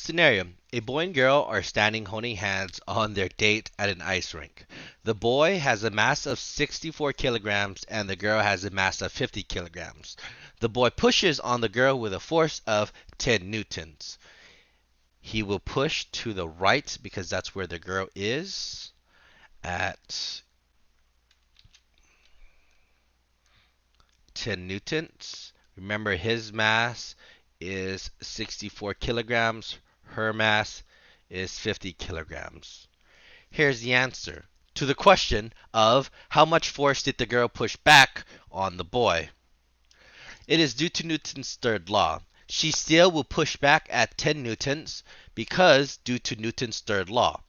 Scenario: a boy and girl are standing holding hands on their date at an ice rink. The boy has a mass of 64 kilograms and the girl has a mass of 50 kilograms. The boy pushes on the girl with a force of 10 newtons. He will push to the right because that's where the girl is at 10 newtons. Remember, his mass is 64 kilograms. Her mass is 50 kilograms. Here's the answer to the question of how much force did the girl push back on the boy. It is due to Newton's third law. She still will push back at 10 newtons because due to Newton's third law.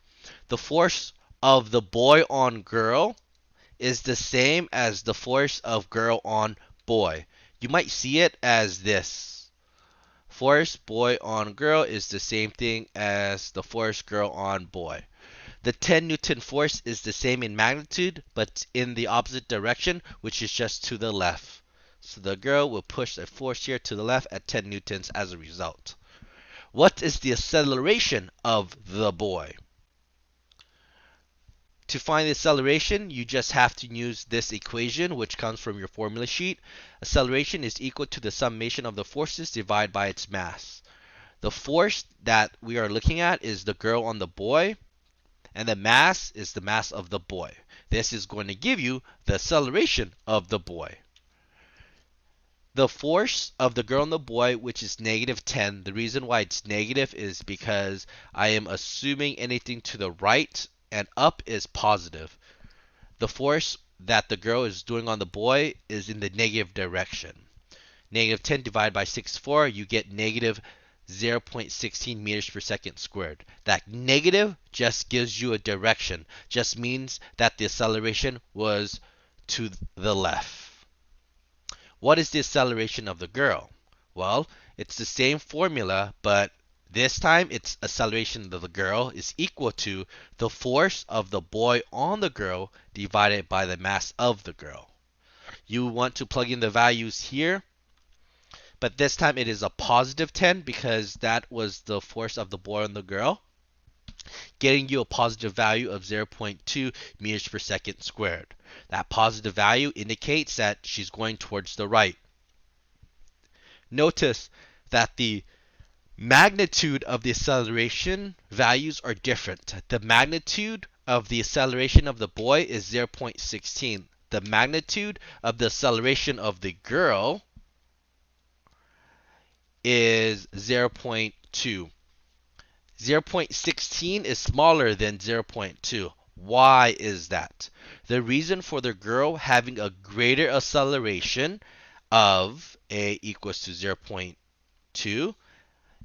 The force of the boy on girl is the same as the force of girl on boy. You might see it as this. Force boy on girl is the same thing as the force girl on boy. The 10 Newton force is the same in magnitude, but in the opposite direction, which is just to the left. So the girl will push a force here to the left at 10 newtons as a result. What is the acceleration of the boy? To find the acceleration, you just have to use this equation, which comes from your formula sheet. Acceleration is equal to the summation of the forces divided by its mass. The force that we are looking at is the girl on the boy, and the mass is the mass of the boy. This is going to give you the acceleration of the boy. The force of the girl and the boy, which is negative 10, the reason why it's negative is because I am assuming anything to the right and up is positive. The force that the girl is doing on the boy is in the negative direction. Negative 10 divided by 64, you get negative 0.16 meters per second squared. That negative just gives you a direction, just means that the acceleration was to the left. What is the acceleration of the girl? Well, it's the same formula, but this time its acceleration of the girl is equal to the force of the boy on the girl divided by the mass of the girl. You want to plug in the values here, but this time it is a positive 10 because that was the force of the boy on the girl, getting you a positive value of 0.2 meters per second squared. That positive value indicates that she's going towards the right. Notice that the magnitude of the acceleration values are different. The magnitude of the acceleration of the boy is 0.16. The magnitude of the acceleration of the girl is 0.2. 0.16 is smaller than 0.2. Why is that? The reason for the girl having a greater acceleration of A equals to 0.2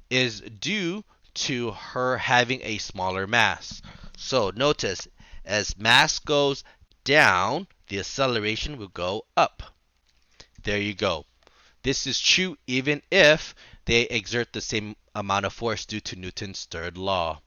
is due to her having a smaller mass. So notice, as mass goes down, the acceleration will go up. There you go. This is true even if they exert the same amount of force due to Newton's third law.